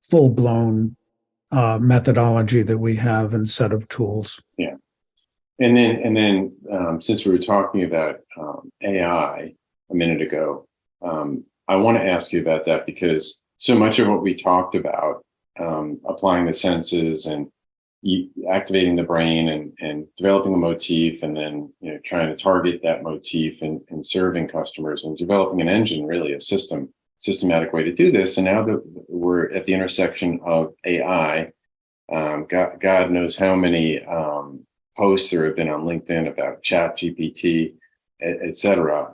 full-blown methodology that we have and set of tools. Yeah. And then since we were talking about AI a minute ago, I want to ask you about that because so much of what we talked about, applying the senses and activating the brain and developing a motif and then trying to target that motif and serving customers and developing an engine, really a systematic way to do this. And now that we're at the intersection of AI, God knows how many posts there have been on LinkedIn about Chat GPT, et cetera.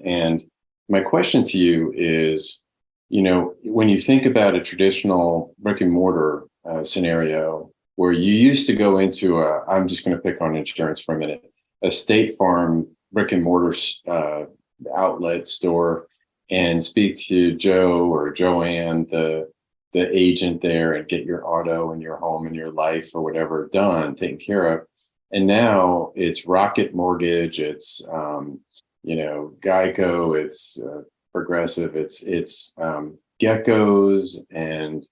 And my question to you is, when you think about a traditional brick and mortar scenario where you used to go into I'm just going to pick on insurance for a minute, a State Farm brick and mortar outlet store and speak to Joe or Joanne, the agent there, and get your auto and your home and your life or whatever done, taken care of. And now it's Rocket Mortgage, it's Geico, it's Progressive, it's geckos and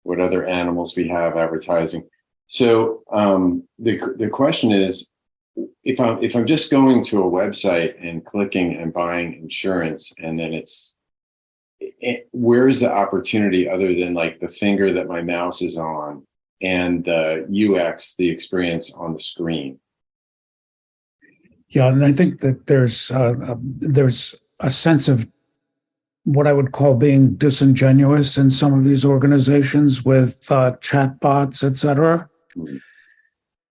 what other animals we have advertising. So the question is if I'm just going to a website and clicking and buying insurance, and then where is the opportunity other than like the finger that my mouse is on and the UX, the experience on the screen? Yeah, and I think that there's a sense of what I would call being disingenuous in some of these organizations with chatbots, et cetera,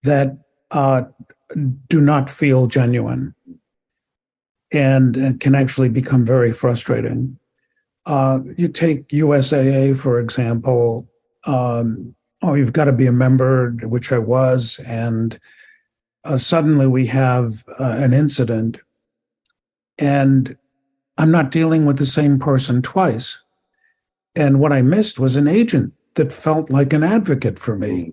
that do not feel genuine and can actually become very frustrating. You take USAA, for example. You've got to be a member, which I was, and suddenly we have an incident, and I'm not dealing with the same person twice. And what I missed was an agent that felt like an advocate for me.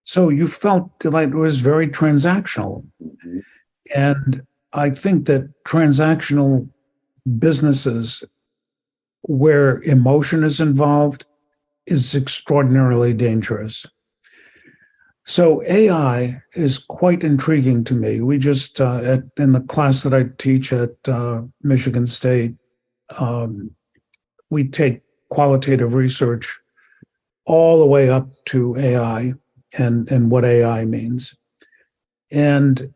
So you felt like it was very transactional. Mm-hmm. And I think that transactional businesses where emotion is involved is extraordinarily dangerous. So AI is quite intriguing to me. We just, in the class that I teach at Michigan State, we take qualitative research all the way up to AI and what AI means. And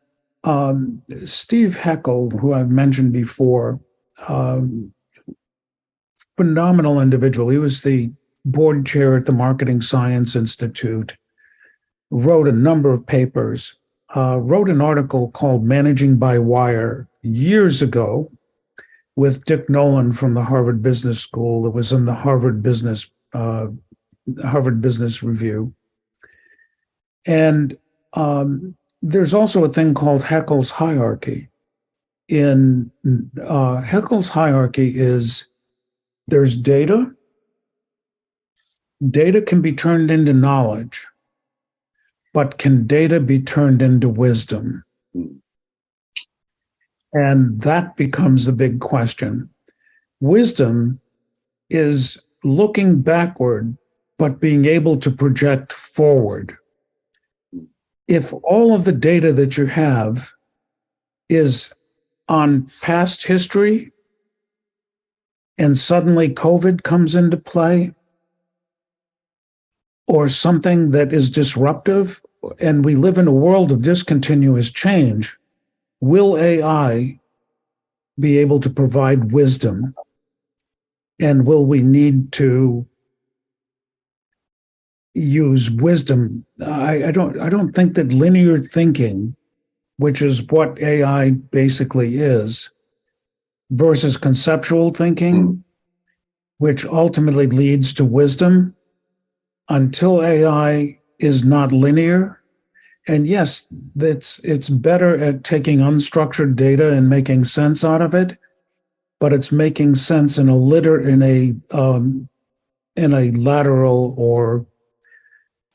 Steve Heckel, who I've mentioned before, phenomenal individual. He was the board chair at the Marketing Science Institute, wrote a number of papers, wrote an article called Managing by Wire years ago with Dick Nolan from the Harvard Business School. It was in the Harvard Business Review. And there's also a thing called Heckel's hierarchy. In Heckel's hierarchy is there's data. Data can be turned into knowledge, but can data be turned into wisdom? And that becomes the big question. Wisdom is looking backward, but being able to project forward. If all of the data that you have is on past history, and suddenly COVID comes into play, or something that is disruptive, and we live in a world of discontinuous change, will AI be able to provide wisdom? And will we need to use wisdom? I don't think that linear thinking, which is what AI basically is, versus conceptual thinking, which ultimately leads to wisdom, until AI is not linear. And yes, it's better at taking unstructured data and making sense out of it, but it's making sense in a lateral or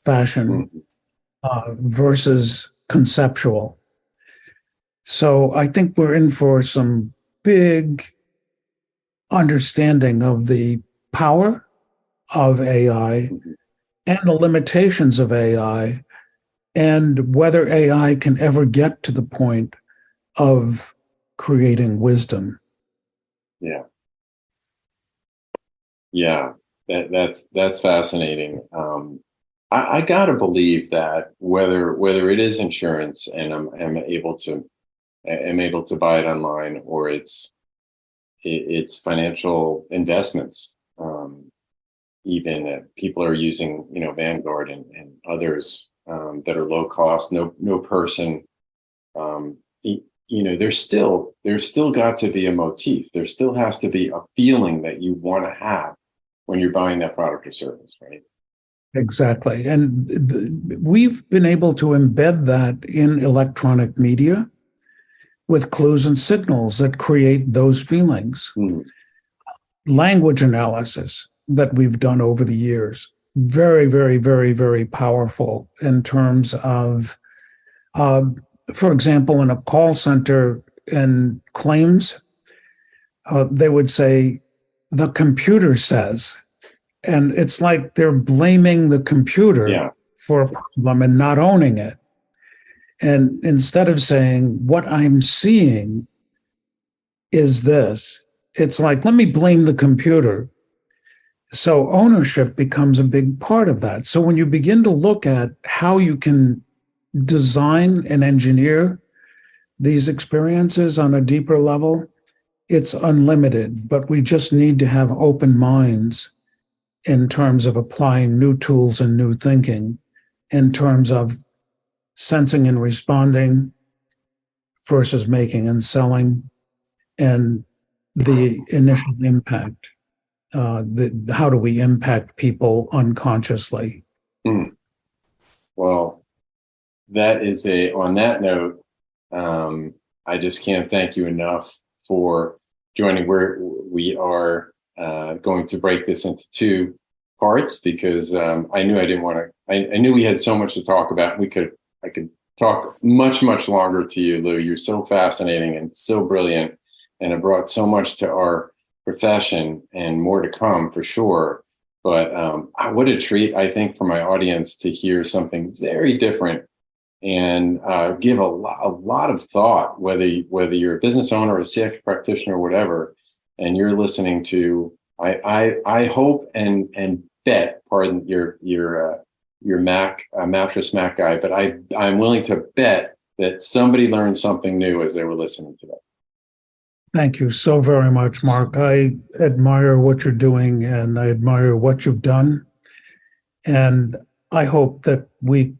fashion versus conceptual. So I think we're in for some big understanding of the power of AI and the limitations of AI, and whether AI can ever get to the point of creating wisdom. Yeah, that's fascinating. I gotta believe that whether it is insurance and I'm able to buy it online, or it's financial investments. Even people are using, Vanguard and others that are low cost, no person. There's still got to be a motif. There still has to be a feeling that you want to have when you're buying that product or service, right? Exactly. And we've been able to embed that in electronic media with clues and signals that create those feelings. Language analysis that we've done over the years, very, very, very, very powerful in terms of, for example, in a call center and claims, they would say, the computer says, and it's like they're blaming the computer for a problem and not owning it. And instead of saying, what I'm seeing is this, it's like, let me blame the computer. So ownership becomes a big part of that. So when you begin to look at how you can design and engineer these experiences on a deeper level, it's unlimited, but we just need to have open minds in terms of applying new tools and new thinking, in terms of sensing and responding versus making and selling, and the initial impact. How do we impact people unconsciously? Well, that is on that note, I just can't thank you enough for joining. We are going to break this into two parts because I knew I didn't want to. I knew we had so much to talk about. I could talk much longer to you, Lou. You're so fascinating and so brilliant, and it brought so much to our profession and more to come for sure. But what a treat, I think, for my audience to hear something very different and give a lot of thought, whether you're a business owner or a CX practitioner or whatever, and you're listening to, I hope and bet, pardon your mattress Mac guy, but I'm willing to bet that somebody learned something new as they were listening to that. Thank you so very much, Mark. I admire what you're doing and I admire what you've done. And I hope that we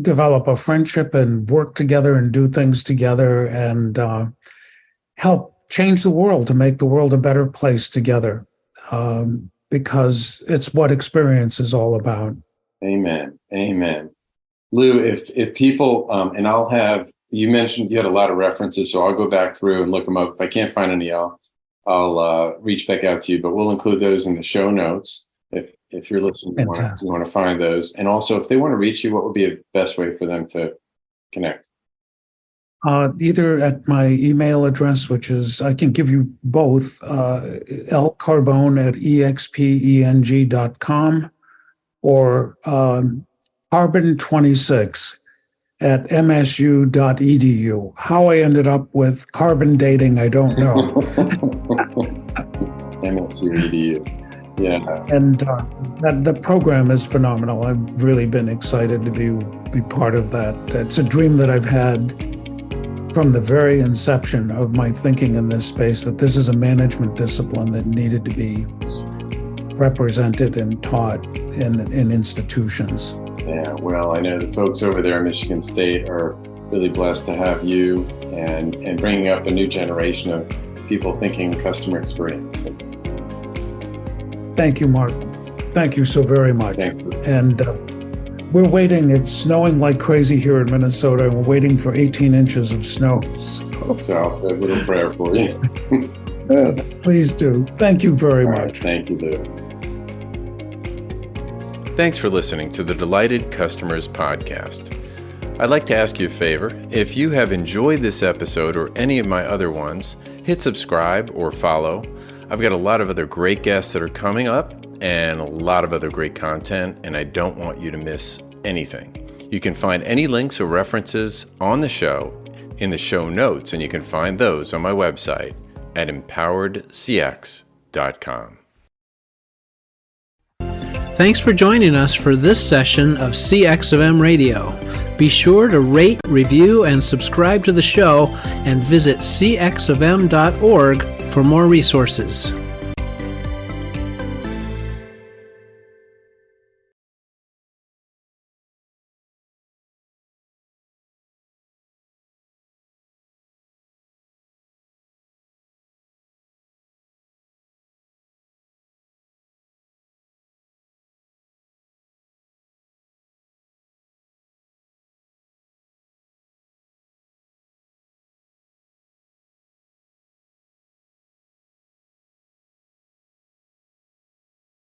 develop a friendship and work together and do things together and help change the world, to make the world a better place together, because it's what experience is all about. Amen. Lou, if people, and I'll have, you mentioned you had a lot of references, so I'll go back through and look them up. If I can't find any, I'll reach back out to you, but we'll include those in the show notes. If you're listening, you want to find those. And also, if they want to reach you, what would be a best way for them to connect? Either at my email address, which is, I can give you both, lcarbone@expeng.com or carbon26@msu.edu. How I ended up with carbon dating, I don't know. MSU.edu. Yeah. And the program is phenomenal. I've really been excited to be part of that. It's a dream that I've had from the very inception of my thinking in this space, that this is a management discipline that needed to be represented and taught in institutions. Yeah, well, I know the folks over there in Michigan State are really blessed to have you and bringing up a new generation of people thinking customer experience. Thank you, Mark. Thank you so very much. Thank you. And we're waiting. It's snowing like crazy here in Minnesota, and we're waiting for 18 inches of snow. So I'll say a little prayer for you. Please do. Thank you very much. Thank you, Lou. Thanks for listening to the Delighted Customers Podcast. I'd like to ask you a favor. If you have enjoyed this episode or any of my other ones, hit subscribe or follow. I've got a lot of other great guests that are coming up and a lot of other great content, and I don't want you to miss anything. You can find any links or references on the show in the show notes, and you can find those on my website at empoweredcx.com. Thanks for joining us for this session of CX of M Radio. Be sure to rate, review, and subscribe to the show, and visit cxofm.org for more resources.